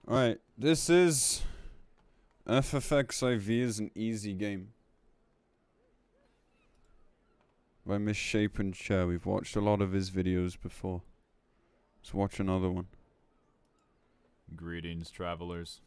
Alright, this is FFXIV is an easy game. By Misshapen Chair. We've watched a lot of his videos before. Let's watch another one. Greetings, travelers.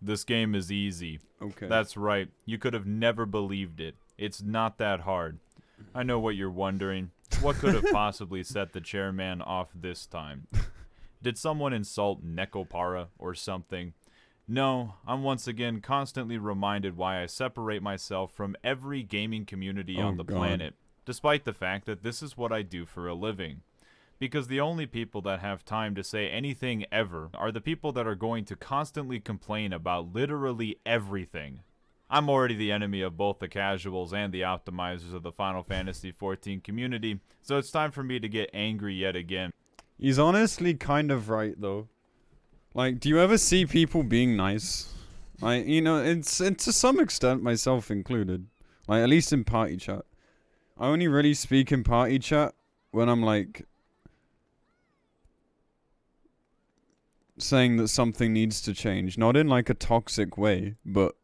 This game is easy. Okay. That's right. You could have never believed it. It's not that hard. I know what you're wondering. What could have possibly set the chairman off this time? Did someone insult Nekopara or something? No, I'm once again constantly reminded why I separate myself from every gaming community on the planet, despite the fact that this is what I do for a living. Because the only people that have time to say anything ever are the people that are going to constantly complain about literally everything. I'm already the enemy of both the casuals and the optimizers of the Final Fantasy XIV community, so it's time for me to get angry yet again. He's honestly kind of right, though. Like, do you ever see people being nice? Like, you know, it's to some extent, myself included. Like, at least in party chat. I only really speak in party chat when I'm, like, saying that something needs to change. Not in, like, a toxic way, but,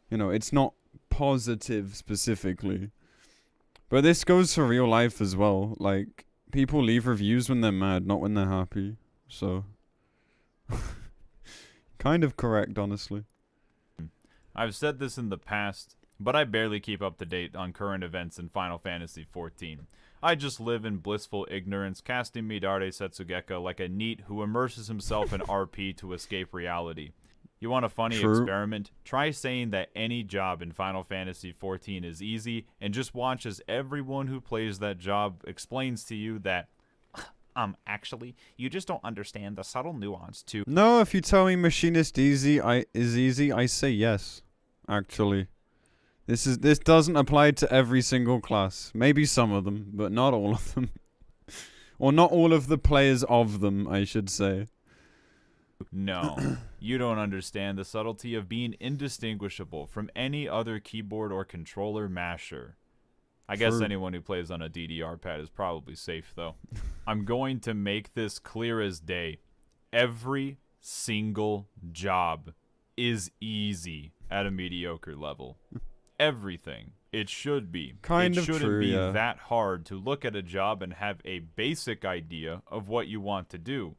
you know, it's not positive specifically. But this goes for real life as well. Like, people leave reviews when they're mad, not when they're happy. So, kind of correct, honestly. I've said this in the past, but I barely keep up to date on current events in Final Fantasy XIV. I just live in blissful ignorance, casting Midare Setsugeka like a NEET who immerses himself in RP to escape reality. You want a funny experiment? Try saying that any job in Final Fantasy XIV is easy, and just watch as everyone who plays that job explains to you that, actually, you just don't understand the subtle nuance to... No, if you tell me Machinist is easy, I say yes, actually. This doesn't apply to every single class. Maybe some of them, but not all of them. Or not all of the players of them, I should say. No, you don't understand the subtlety of being indistinguishable from any other keyboard or controller masher. I guess anyone who plays on a DDR pad is probably safe, though. I'm going to make this clear as day. Every single job is easy at a mediocre level. Everything. It should be. Kind of true, It shouldn't be yeah. that hard to look at a job and have a basic idea of what you want to do.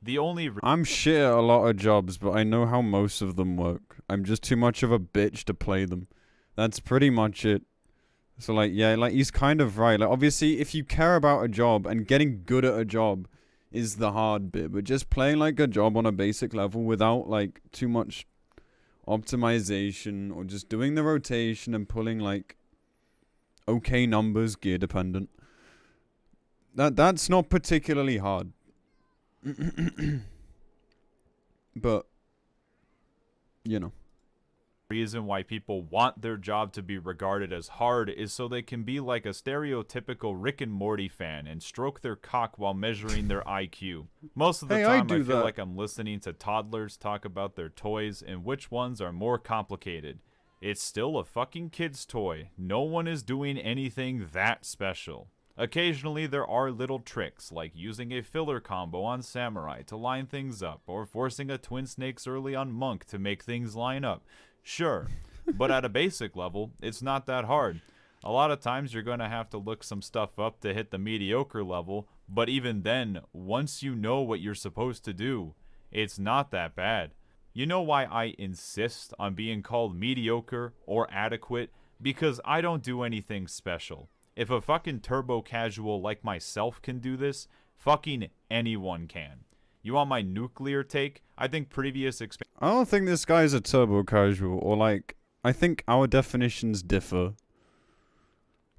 The only... I'm shit at a lot of jobs, but I know how most of them work. I'm just too much of a bitch to play them. That's pretty much it. So, like, yeah, like, he's kind of right. Like, obviously, if you care about a job and getting good at a job is the hard bit, but just playing, like, a job on a basic level without, like, too much optimization or just doing the rotation and pulling, like, okay numbers, gear dependent. That's not particularly hard. But, you know. Reason why people want their job to be regarded as hard is so they can be like a stereotypical Rick and Morty fan and stroke their cock while measuring their IQ. Most of the time I feel like I'm listening to toddlers talk about their toys and which ones are more complicated. It's still a fucking kid's toy. No one is doing anything that special. Occasionally there are little tricks, like using a filler combo on Samurai to line things up, or forcing a Twin Snakes early on Monk to make things line up. Sure, but at a basic level, it's not that hard. A lot of times you're going to have to look some stuff up to hit the mediocre level, but even then, once you know what you're supposed to do, it's not that bad. You know why I insist on being called mediocre or adequate? Because I don't do anything special. If a fucking turbo casual like myself can do this, fucking anyone can. You want my nuclear take? I think previous I don't think this guy's a turbo casual, or like, I think our definitions differ.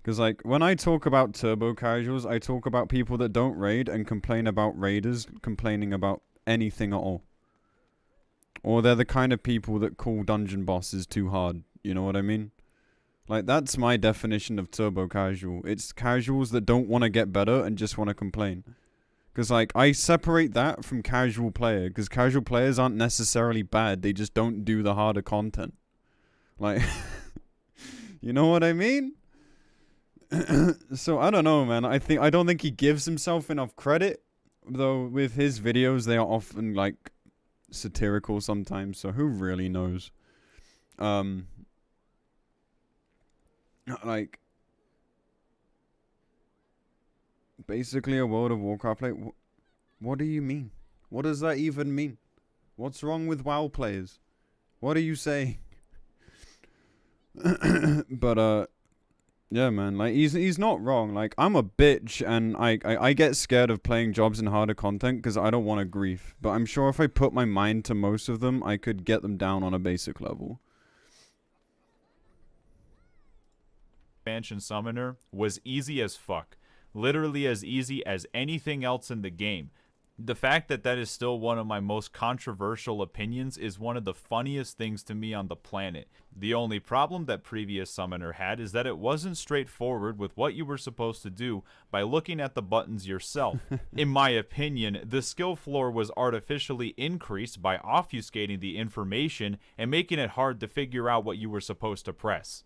Because like, when I talk about turbo casuals, I talk about people that don't raid and complain about raiders complaining about anything at all. Or they're the kind of people that call dungeon bosses too hard, you know what I mean? Like, that's my definition of turbo casual. It's casuals that don't want to get better and just want to complain. Because, like, I separate that from casual player. Because casual players aren't necessarily bad. They just don't do the harder content. Like, you know what I mean? So, I don't know, man. I don't think he gives himself enough credit. Though, with his videos, they are often, like, satirical sometimes, so who really knows? Like, basically a World of Warcraft play. What do you mean? What does that even mean? What's wrong with WoW players? What are you saying? But yeah, man, like he's not wrong. Like, I'm a bitch, and I get scared of playing jobs in harder content because I don't want to grief. But I'm sure if I put my mind to most of them, I could get them down on a basic level. Expansion Summoner was easy as fuck. Literally as easy as anything else in the game. The fact that that is still one of my most controversial opinions is one of the funniest things to me on the planet. The only problem that previous Summoner had is that it wasn't straightforward with what you were supposed to do by looking at the buttons yourself. In my opinion, the skill floor was artificially increased by obfuscating the information and making it hard to figure out what you were supposed to press.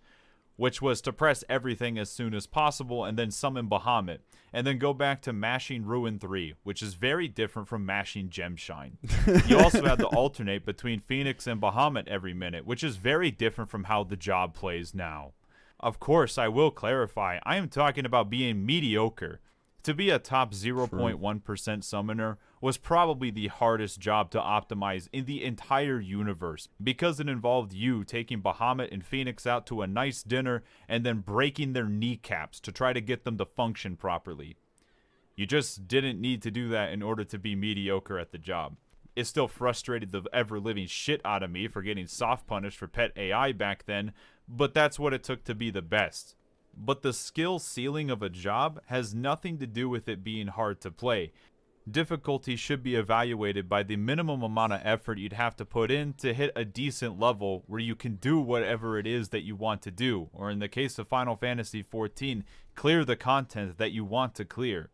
Which was to press everything as soon as possible and then summon Bahamut, and then go back to mashing Ruin 3, which is very different from mashing Gemshine. You also had to alternate between Phoenix and Bahamut every minute, which is very different from how the job plays now. Of course, I will clarify, I am talking about being mediocre. To be a top 0.1% summoner was probably the hardest job to optimize in the entire universe because it involved you taking Bahamut and Phoenix out to a nice dinner and then breaking their kneecaps to try to get them to function properly. You just didn't need to do that in order to be mediocre at the job. It still frustrated the ever-living shit out of me for getting soft punished for pet AI back then, but that's what it took to be the best. But the skill ceiling of a job has nothing to do with it being hard to play. Difficulty should be evaluated by the minimum amount of effort you'd have to put in to hit a decent level where you can do whatever it is that you want to do, or in the case of Final Fantasy XIV, clear the content that you want to clear.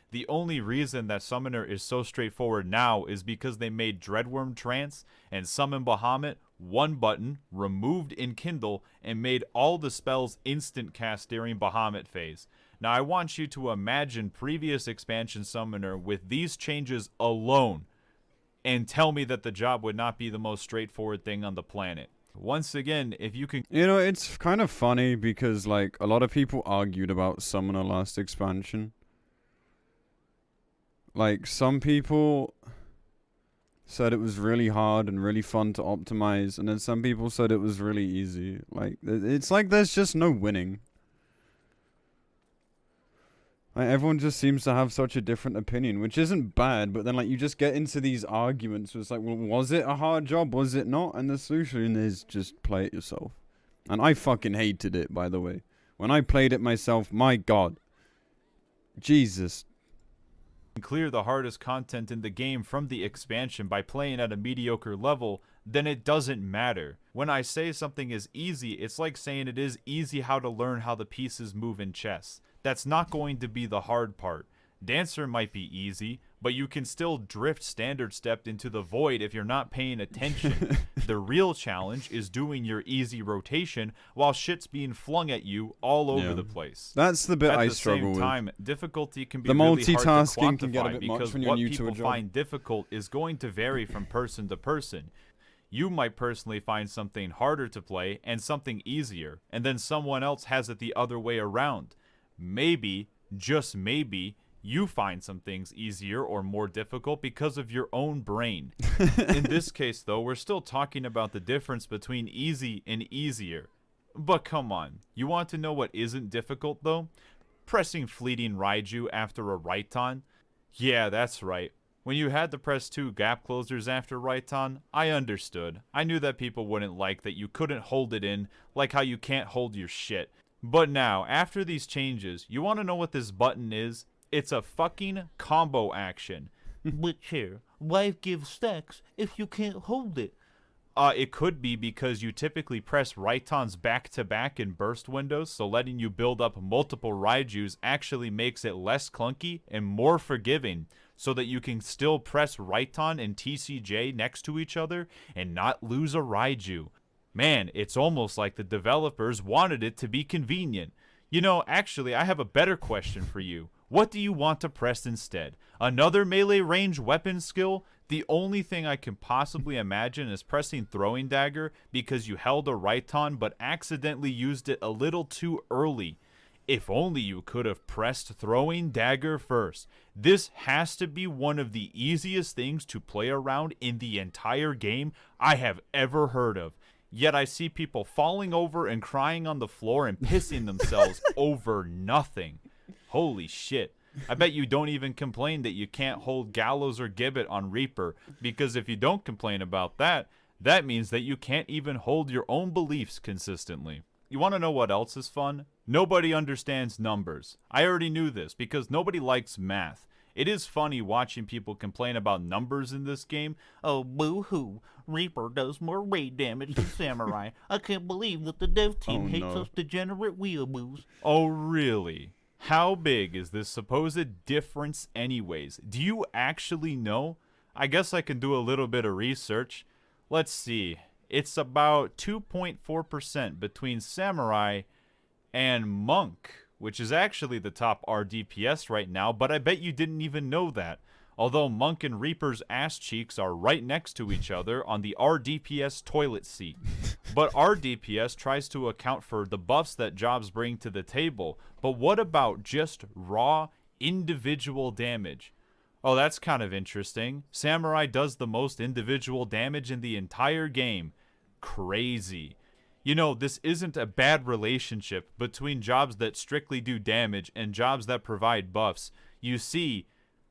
The only reason that Summoner is so straightforward now is because they made Dreadworm Trance and Summon Bahamut one button, removed Enkindle, and made all the spells instant cast during Bahamut phase. Now I want you to imagine previous expansion Summoner with these changes alone, and tell me that the job would not be the most straightforward thing on the planet. Once again, if you can... You know, it's kind of funny because, like, a lot of people argued about Summoner last expansion. Like, some people said it was really hard and really fun to optimize, and then some people said it was really easy. Like, it's like there's just no winning. Like, everyone just seems to have such a different opinion, which isn't bad, but then, like, you just get into these arguments where it's like, well, was it a hard job? Was it not? And the solution is just play it yourself. And I fucking hated it, by the way. When I played it myself, my god. Jesus. Clear the hardest content in the game from the expansion by playing at a mediocre level, then it doesn't matter. When I say something is easy, it's like saying it is easy how to learn how the pieces move in chess. That's not going to be the hard part. Dancer might be easy, but you can still drift standard stepped into the void if you're not paying attention. The real challenge is doing your easy rotation while shit's being flung at you all over the place. That's the bit I struggle with. At the same time, difficulty can be the really hard to multitasking can get a quantify bit much because when you're what new to a people job. find difficult is going to vary from person to person. You might personally find something harder to play and something easier, and then someone else has it the other way around. Maybe, just maybe, you find some things easier or more difficult because of your own brain. In this case, though, we're still talking about the difference between easy and easier. But come on, you want to know what isn't difficult, though? Pressing Fleeting Raiju after a Raiton? Yeah, that's right. When you had to press 2 gap closers after Raiton, I understood. I knew that people wouldn't like that you couldn't hold it in, like how you can't hold your shit. But now, after these changes, you want to know what this button is? It's a fucking combo action. But here, why give stacks if you can't hold it? It could be because you typically press Raitons back-to-back in burst windows, so letting you build up multiple Raijus actually makes it less clunky and more forgiving, so that you can still press Raiton and TCJ next to each other and not lose a Raiju. Man, it's almost like the developers wanted it to be convenient. You know, actually, I have a better question for you. What do you want to press instead? Another melee range weapon skill, the only thing I can possibly imagine is pressing throwing dagger because you held a right on but accidentally used it a little too early. If only you could have pressed throwing dagger first. This has to be one of the easiest things to play around in the entire game I have ever heard of. Yet I see people falling over and crying on the floor and pissing themselves over nothing. Holy shit. I bet you don't even complain that you can't hold Gallows or Gibbet on Reaper, because if you don't complain about that, that means that you can't even hold your own beliefs consistently. You want to know what else is fun? Nobody understands numbers. I already knew this because nobody likes math. It is funny watching people complain about numbers in this game. Oh, boo-hoo. Reaper does more raid damage than Samurai. I can't believe that the dev team hates us degenerate weeaboos. Oh, really? How big is this supposed difference anyways? Do you actually know? I guess I can do a little bit of research. Let's see. It's about 2.4% between Samurai and Monk, which is actually the top RDPS right now, but I bet you didn't even know that. Although Monk and Reaper's ass cheeks are right next to each other on the RDPS toilet seat. But RDPS tries to account for the buffs that jobs bring to the table. But what about just raw individual damage? Oh, that's kind of interesting. Samurai does the most individual damage in the entire game. Crazy. You know, this isn't a bad relationship between jobs that strictly do damage and jobs that provide buffs. You see,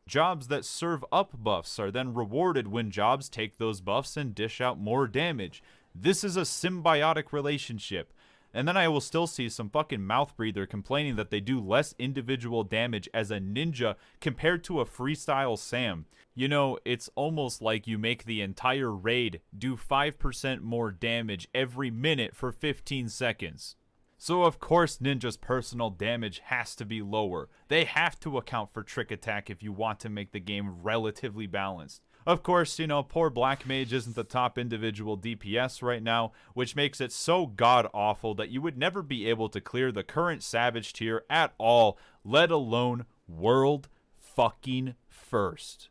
jobs that serve up buffs are then rewarded when jobs take those buffs and dish out more damage. This is a symbiotic relationship. And then I will still see some fucking mouth breather complaining that they do less individual damage as a ninja compared to a freestyle Sam. You know, it's almost like you make the entire raid do 5% more damage every minute for 15 seconds. So of course Ninja's personal damage has to be lower. They have to account for trick attack if you want to make the game relatively balanced. Of course, you know, poor Black Mage isn't the top individual DPS right now, which makes it so god-awful that you would never be able to clear the current Savage tier at all, let alone world fucking first.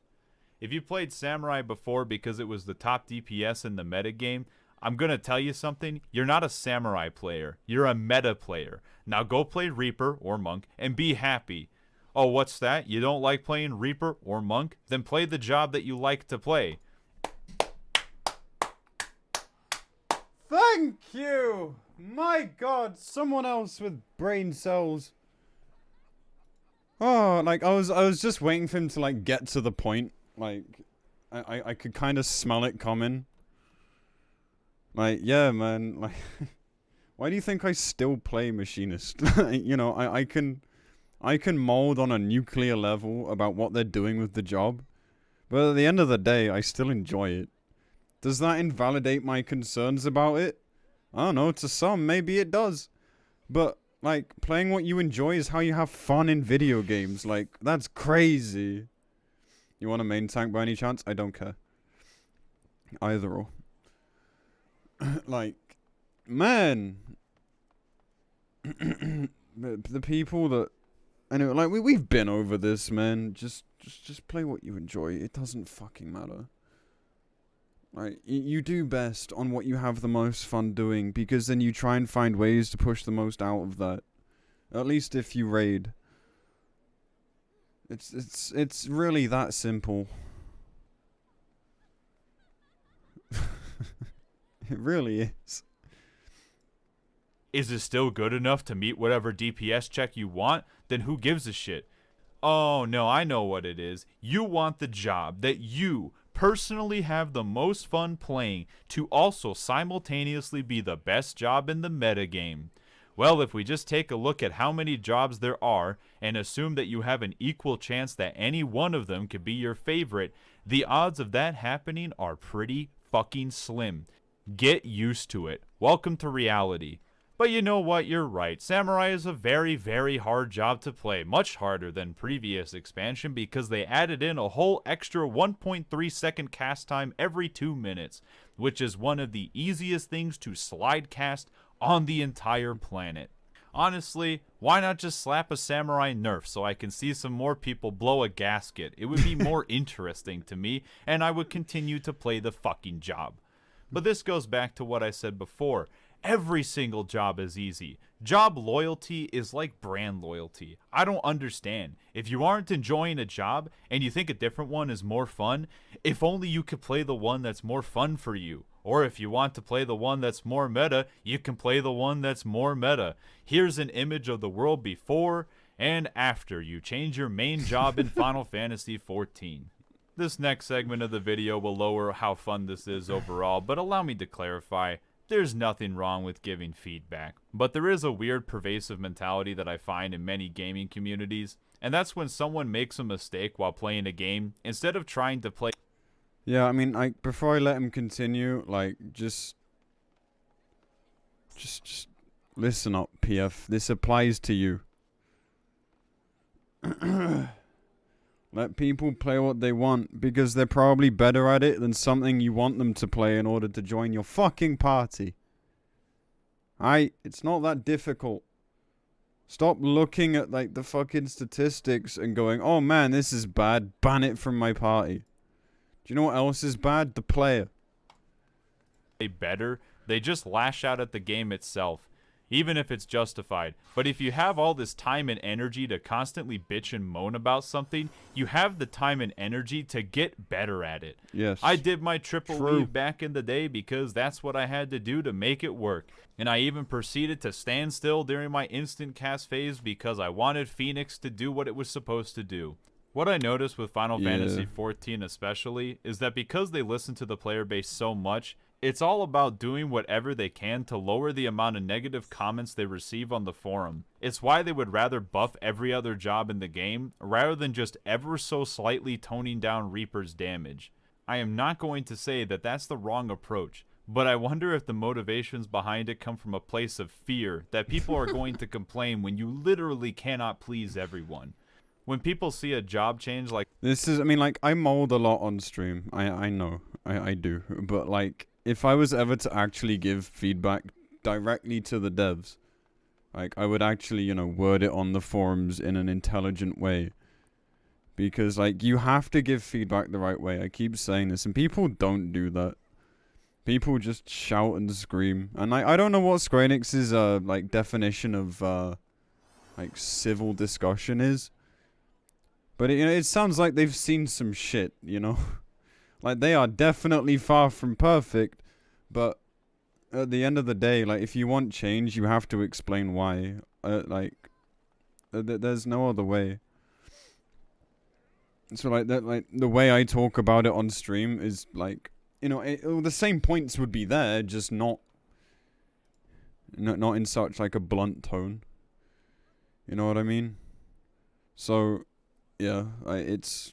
If you played Samurai before because it was the top DPS in the metagame, I'm gonna tell you something, you're not a Samurai player, you're a meta player. Now go play Reaper or Monk and be happy. Oh, what's that? You don't like playing Reaper or Monk? Then play the job that you like to play. Thank you! My god, someone else with brain cells. Oh, like, I was just waiting for him to, like, get to the point. Like, I could kind of smell it coming. Like, yeah, man, like, why do you think I still play Machinist? You know, I can mold on a nuclear level about what they're doing with the job, but at the end of the day, I still enjoy it. Does that invalidate my concerns about it? I don't know, to some, maybe it does. But, like, playing what you enjoy is how you have fun in video games. Like, that's crazy. You want a main tank by any chance? I don't care. Either or. Like, man. the people that... Anyway, like, we've been over this, man. Just play what you enjoy. It doesn't fucking matter. Like, you do best on what you have the most fun doing, because then you try and find ways to push the most out of that. At least if you raid. It's really that simple. It really is. Is it still good enough to meet whatever DPS check you want? Then who gives a shit? Oh no, I know what it is. You want the job that you personally have the most fun playing to also simultaneously be the best job in the metagame. Well, if we just take a look at how many jobs there are and assume that you have an equal chance that any one of them could be your favorite, the odds of that happening are pretty fucking slim. Get used to it. Welcome to reality. But you know what, you're right. Samurai is a very, very hard job to play. Much harder than previous expansion because they added in a whole extra 1.3 second cast time every 2 minutes, which is one of the easiest things to slide cast on the entire planet. Honestly, why not just slap a samurai nerf so I can see some more people blow a gasket? It would be more interesting to me, and I would continue to play the fucking job. But this goes back to what I said before. Every single job is easy. Job loyalty is like brand loyalty. I don't understand. If you aren't enjoying a job and you think a different one is more fun, if only you could play the one that's more fun for you. Or if you want to play the one that's more meta, you can play the one that's more meta. Here's an image of the world before and after you change your main job in Final Fantasy XIV. This next segment of the video will lower how fun this is overall, but allow me to clarify. There's nothing wrong with giving feedback, but there is a weird pervasive mentality that I find in many gaming communities, and that's when someone makes a mistake while playing a game, instead of trying to play... Yeah, I mean, like, before I let him continue, like, just listen up, PF. This applies to you. Let people play what they want, because they're probably better at it than something you want them to play in order to join your fucking party. It's not that difficult. Stop looking at, like, the fucking statistics and going, oh man, this is bad, ban it from my party. Do you know what else is bad? The player. Better, they just lash out at the game itself, even if it's justified. But if you have all this time and energy to constantly bitch and moan about something, you have the time and energy to get better at it. Yes. I did my triple leave back in the day because that's what I had to do to make it work. And I even proceeded to stand still during my instant cast phase because I wanted Phoenix to do what it was supposed to do. What I noticed with Final Fantasy XIV especially is that because they listen to the player base so much, it's all about doing whatever they can to lower the amount of negative comments they receive on the forum. It's why they would rather buff every other job in the game, rather than just ever so slightly toning down Reaper's damage. I am not going to say that that's the wrong approach, but I wonder if the motivations behind it come from a place of fear that people are going to complain when you literally cannot please everyone. When people see a job change like... This is, I mean, like, I mold a lot on stream. I know. I do. But, like, if I was ever to actually give feedback directly to the devs, like, I would actually, you know, word it on the forums in an intelligent way. Because, like, you have to give feedback the right way. I keep saying this, and people don't do that. People just shout and scream. And, like, I don't know what Square Enix's, like, definition of, like, civil discussion is. But, you know, it sounds like they've seen some shit, you know? Like, they are definitely far from perfect, but at the end of the day, like, if you want change, you have to explain why. There's no other way. So, like, the way I talk about it on stream is, like, you know, the same points would be there, just not in such, like, a blunt tone. You know what I mean? So... yeah, it's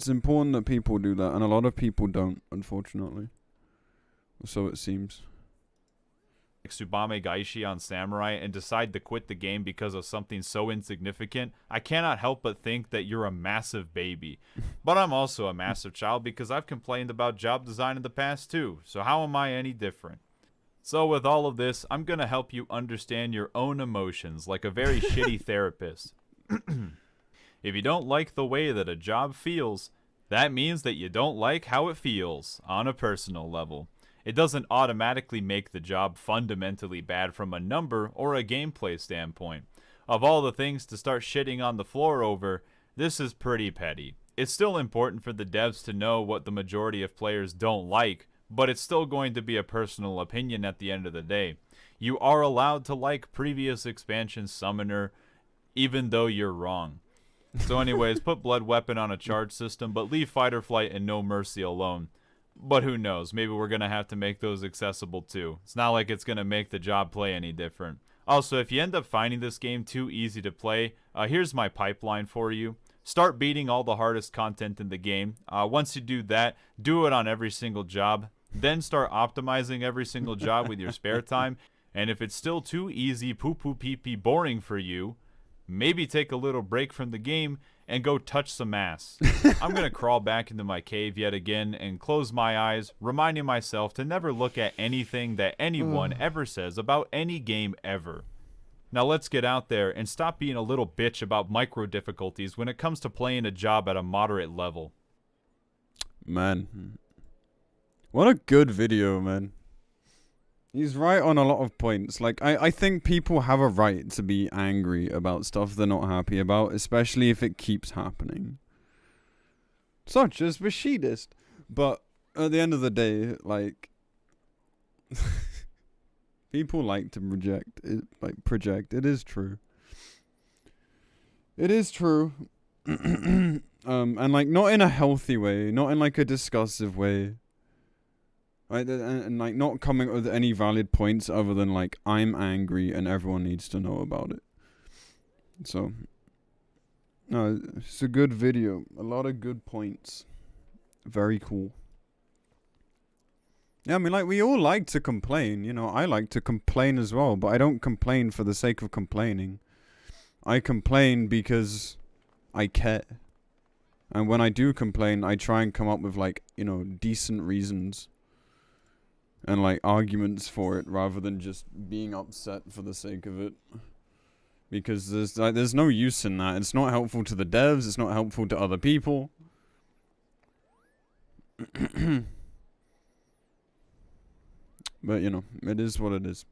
important that people do that, and a lot of people don't, unfortunately. So it seems. Tsubame Gaishi on Samurai and decide to quit the game because of something so insignificant, I cannot help but think that you're a massive baby. But I'm also a massive child because I've complained about job design in the past too, so how am I any different? So with all of this, I'm gonna help you understand your own emotions like a very shitty therapist. If you don't like the way that a job feels, that means that you don't like how it feels on a personal level. It doesn't automatically make the job fundamentally bad from a number or a gameplay standpoint. Of all the things to start shitting on the floor over, this is pretty petty. It's still important for the devs to know what the majority of players don't like, but it's still going to be a personal opinion at the end of the day. You are allowed to like previous expansion Summoner, even though you're wrong. So anyways, put Blood Weapon on a charge system, but leave Fight or Flight and No Mercy alone. But who knows, maybe we're going to have to make those accessible too. It's not like it's going to make the job play any different. Also, if you end up finding this game too easy to play, here's my pipeline for you. Start beating all the hardest content in the game. Once you do that, do it on every single job. Then start optimizing every single job with your spare time. And if it's still too easy, poo-poo pee-pee boring for you, maybe take a little break from the game and go touch some ass. I'm going to crawl back into my cave yet again and close my eyes, reminding myself to never look at anything that anyone ever says about any game ever. Now let's get out there and stop being a little bitch about micro difficulties when it comes to playing a job at a moderate level. Man. What a good video, man. He's right on a lot of points. Like, I think people have a right to be angry about stuff they're not happy about, especially if it keeps happening. Such as Misshapen. But at the end of the day, like, people like to project. It is true. It is true. And like, not in a healthy way, not in like a discussive way. Right, and like not coming up with any valid points other than like, I'm angry and everyone needs to know about it. So, no, it's a good video. A lot of good points. Very cool. Yeah, I mean, like, we all like to complain. You know, I like to complain as well, but I don't complain for the sake of complaining. I complain because I care. And when I do complain, I try and come up with, like, you know, decent reasons. And, like, arguments for it, rather than just being upset for the sake of it. Because there's no use in that. It's not helpful to the devs. It's not helpful to other people. But, you know, it is what it is.